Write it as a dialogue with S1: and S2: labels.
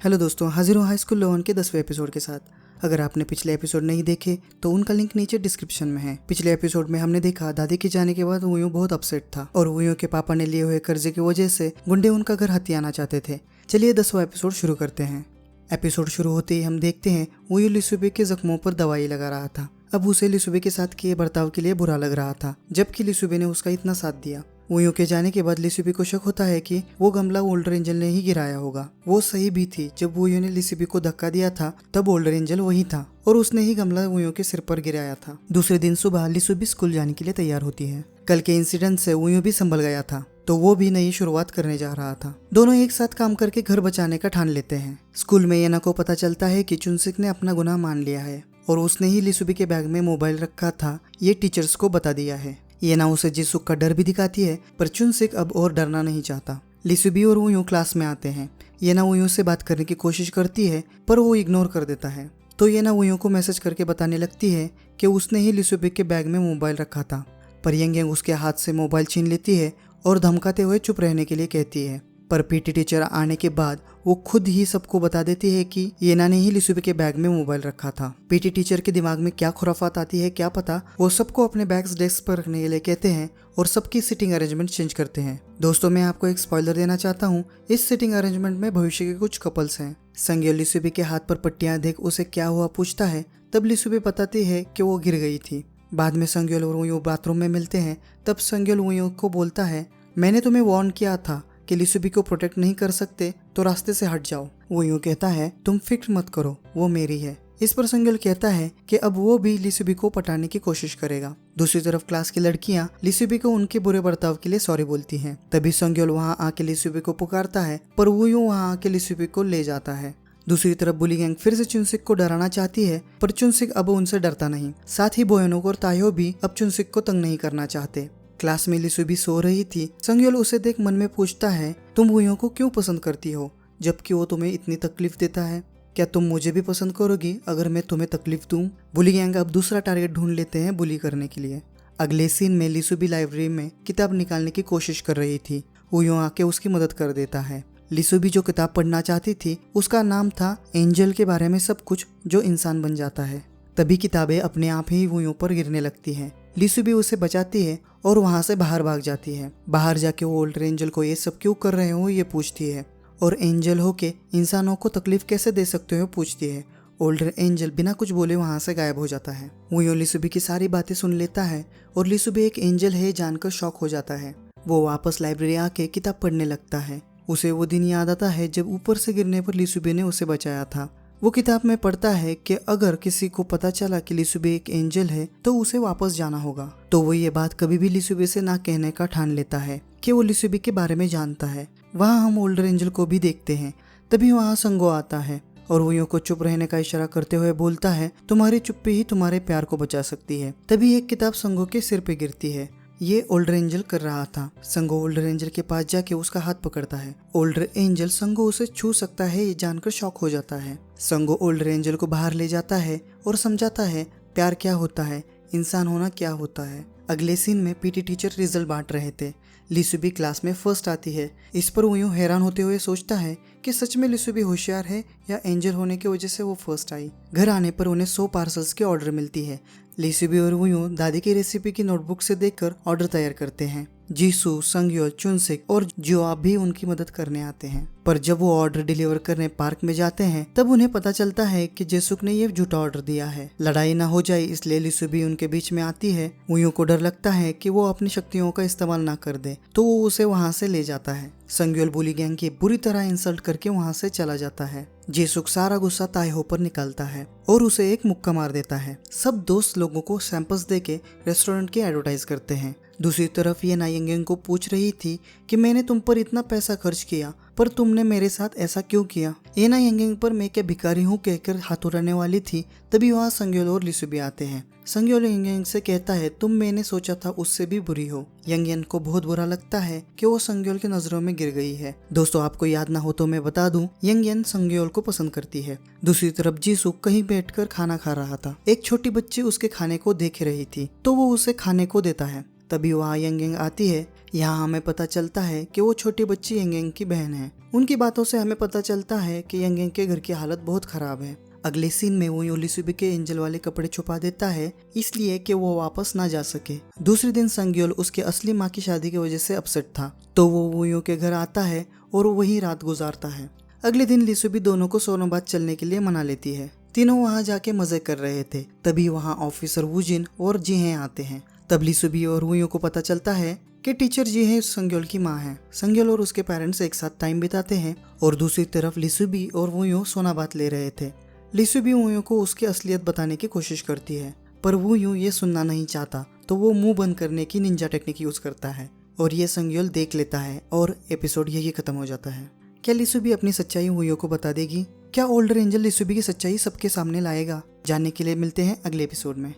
S1: Hello दोस्तों, हाजिर हूँ हाई स्कूल लोन के 10वें एपिसोड के साथ। अगर आपने पिछले एपिसोड नहीं देखे तो उनका लिंक नीचे डिस्क्रिप्शन में है। पिछले एपिसोड में हमने देखा दादी के जाने के बाद वुयू बहुत अपसेट था और वुयू के पापा ने लिए हुए कर्जे की वजह से गुंडे उनका घर हथियाना चाहते थे। चलिए 10वां एपिसोड शुरू करते हैं। एपिसोड शुरू होते ही हम देखते हैं वुयू लिसुबे के जख्मों पर दवाई लगा रहा था। अब उसे लिसुबे के साथ किए बर्ताव के लिए बुरा लग रहा था, जबकि लिसुबे ने उसका इतना साथ दिया। वुयू के जाने के बाद लिसुबे को शक होता है कि वो गमला ओल्डर एंजल ने ही गिराया होगा। वो सही भी थी, जब वुयू ने लिसुबे को धक्का दिया था तब ओल्डर एंजल वही था और उसने ही गमला वुयू के सिर पर गिराया था। दूसरे दिन सुबह लिसुबे स्कूल जाने के लिए तैयार होती है। कल के इंसिडेंट से वुयू भी संभल गया था तो वो भी नई शुरुआत करने जा रहा था। दोनों एक साथ काम करके घर बचाने का ठान लेते हैं। स्कूल में येना को पता चलता है कि चुनसिक ने अपना गुनाह मान लिया है और उसने ही लिसुबे के बैग में मोबाइल रखा था, ये टीचर्स को बता दिया है। येना उसे जिसुक का डर भी दिखाती है, पर चुनसिक अब और डरना नहीं चाहता। लिसुबे और वुयू क्लास में आते हैं। येना वुयू से बात करने की कोशिश करती है पर वो इग्नोर कर देता है, तो येना वुयू को मैसेज करके बताने लगती है कि उसने ही लिसुबे के बैग में मोबाइल रखा था। पर यंग उसके हाथ से मोबाइल छीन लेती है और धमकाते हुए चुप रहने के लिए कहती है। पर पीटी टीचर आने के बाद वो खुद ही सबको बता देती है कि येना ने ही लिसुबे के बैग में मोबाइल रखा था। पीटी टीचर के दिमाग में क्या खुराफात आती है क्या पता। वो सबको अपने बैग्स डेस्क पर रखने के लिए कहते हैं और सबकी सिटिंग अरेंजमेंट चेंज करते हैं। दोस्तों, मैं आपको एक स्पॉइलर देना चाहता हूँ। इस सिटिंग अरेंजमेंट में भविष्य के कुछ कपल्स हैं। संग्योल लिसुबे के हाथ पर पट्टियां देख उसे क्या हुआ पूछता है, तब लिसुबे बताती है कि वो गिर गई थी। बाद में संग्योल और वुयू बाथरूम में मिलते हैं। तब संग्योल वुयू को बोलता है, मैंने तुम्हें वार्न किया था कि लिसुबे को प्रोटेक्ट नहीं कर सकते तो रास्ते से हट जाओ। वुयू कहता है, तुम फिक्र मत करो, वो मेरी है। इस पर संग्योल कहता है कि अब वो भी लिसुबे को पटाने की कोशिश करेगा। दूसरी तरफ क्लास की लड़कियां लिसुबे को उनके बुरे बर्ताव के लिए सॉरी बोलती हैं। तभी संग्योल वहां आके लिसुबे को पुकारता है, पर वुयू वहां आके लिसुबे को ले जाता है। दूसरी तरफ बुली गैंग फिर से चुनसिक को डराना चाहती है, पर चुनसिक अब उनसे डरता नहीं। साथ ही बोयनोक और तायो भी अब चुनसिक को तंग नहीं करना चाहते। क्लास में लिसुबे सो रही थी। संग्योल उसे देख मन में पूछता है, तुम वुयू को क्यों पसंद करती हो जबकि वो तुम्हें इतनी तकलीफ देता है? क्या तुम मुझे भी पसंद करोगी अगर मैं तुम्हें तकलीफ दूं? बुली गैंग अब दूसरा टारगेट ढूंढ लेते हैं बुली करने के लिए। अगले सीन में लिसुबे लाइब्रेरी में किताब निकालने की कोशिश कर रही थी। वुयू आके उसकी मदद कर देता है। लिसुबे जो किताब पढ़ना चाहती थी उसका नाम था एंजल के बारे में सब कुछ जो इंसान बन जाता है। तभी किताबें अपने आप ही वुयू पर गिरने लगती हैं। लिसुबे उसे बचाती है और वहां से बाहर भाग जाती है। बाहर जाके वो ओल्डर एंजल को ये सब क्यों कर रहे हो ये पूछती है और एंजल होके इंसानों को तकलीफ कैसे दे सकते हो पूछती है। ओल्डर एंजल बिना कुछ बोले वहां से गायब हो जाता है। वुयू लिसुबे की सारी बातें सुन लेता है और लिसुबे एक एंजल है जानकर शॉक हो जाता है। वो वापस लाइब्रेरी आके किताब पढ़ने लगता है। उसे वो दिन याद आता है जब ऊपर से गिरने पर लिसुबे ने उसे बचाया था। वो किताब में पढ़ता है कि अगर किसी को पता चला कि लिसुबे एक एंजल है तो उसे वापस जाना होगा। तो वो ये बात कभी भी लिसुबे से ना कहने का ठान लेता है कि वो लिसुबे के बारे में जानता है। वहाँ हम ओल्डर एंजल को भी देखते हैं। तभी वहाँ संगो आता है और वुयू को चुप रहने का इशारा करते हुए बोलता है, तुम्हारी चुप्पी ही तुम्हारे प्यार को बचा सकती है। तभी एक किताब संगो के सिर पे गिरती है। ये ओल्डर एंजल कर रहा था। संगो ओल्डर एंजल के पास जाके उसका हाथ पकड़ता है। ओल्डर एंजल संगो उसे छू सकता है ये जानकर शॉक हो जाता है। संगो ओल्डर एंजल को बाहर ले जाता है और समझाता है प्यार क्या होता है, इंसान होना क्या होता है। अगले सीन में पीटी टीचर रिजल्ट बांट रहे थे। लिसुबे क्लास में फर्स्ट आती है। इस पर वुयू हैरान होते हुए सोचता है कि सच में लिसुबे होशियार है या एंजल होने की वजह से वो फर्स्ट आई। घर आने पर उन्हें 100 पार्सल्स के ऑर्डर मिलती है। लिसुबे और वुयू दादी की रेसिपी की नोटबुक से देखकर ऑर्डर तैयार करते हैं। जीसू, संग्योल, चुनसिक और जोआब भी उनकी मदद करने आते हैं। पर जब वो ऑर्डर डिलीवर करने पार्क में जाते हैं तब उन्हें पता चलता है कि जेसुक ने ये झूठा ऑर्डर दिया है। लड़ाई ना हो जाए इसलिए लिसुबे उनके बीच में आती है। वुयू को डर लगता है कि वो अपनी शक्तियों का इस्तेमाल ना कर दे तो वो उसे वहाँ से ले जाता है। संग्योल बुली गैंग की बुरी तरह इंसल्ट करके वहाँ से चला जाता है। जेसुक सारा गुस्सा ताइहो पर निकालता है और उसे एक मुक्का मार देता है। सब दोस्त लोगों को सैंपल्स देके रेस्टोरेंट की एडवर्टाइज करते हैं। दूसरी तरफ ये नायंगेंग को पूछ रही थी कि मैंने तुम पर इतना पैसा खर्च किया पर तुमने मेरे साथ ऐसा क्यों किया। ये नायंगेंग पर मैं क्या भिखारी हूँ कहकर हाथों रहने वाली थी। तभी वहाँ संग्योल और लिसुबे आते हैं। संग्योल यंगेंग से कहता है तुम मैंने सोचा था उससे भी बुरी हो। यंगेंग को बहुत बुरा लगता है कि वो संग्योल की नजरों में गिर गई है। दोस्तों, आपको याद ना हो तो मैं बता दूं, यंगेंग संग्योल को पसंद करती है। दूसरी तरफ जीसुक कहीं बैठकर खाना खा रहा था। एक छोटी बच्ची उसके खाने को देख रही थी तो वो उसे खाने को देता है। तभी वहाँ यंगेंग आती है। यहाँ हमें पता चलता है कि वो छोटी बच्ची यंग यंग की बहन है। उनकी बातों से हमें पता चलता है कि यंग यंग के घर की हालत बहुत खराब है। अगले सीन में वो लीसुबी के एंजल वाले कपड़े छुपा देता है इसलिए कि वो वापस ना जा सके। दूसरे दिन संग्योल उसके असली माँ की शादी की वजह से अपसेट था, तो वो वूयो के घर आता है और वही रात गुजारता है। अगले दिन लीसुबी दोनों को सोनोबाद चलने के लिए मना लेती है। तीनों वहाँ जाके मजे कर रहे थे, तभी वहाँ ऑफिसर वूजिन और जिहे आते हैं। तब लीसुबी और वूयो को पता चलता है कि टीचर जिहे संग्योल की माँ है। संग्योल और उसके पेरेंट्स एक साथ टाइम बिताते हैं और दूसरी तरफ लीसुबी और वूयो सोनाबाद ले रहे थे। लीसुबी वूयो को उसकी असलियत बताने की कोशिश करती है, पर वूयो ये सुनना नहीं चाहता, तो वो मुंह बंद करने की निंजा टेक्निक यूज करता है और ये संग्योल देख लेता है और एपिसोड यही खत्म हो जाता है। क्या लीसुबी अपनी सच्चाई वूयो को बता देगी? क्या ओल्डर एंजल लीसुबी की सच्चाई सबके सामने लाएगा? जानने के लिए मिलते हैं अगले एपिसोड में।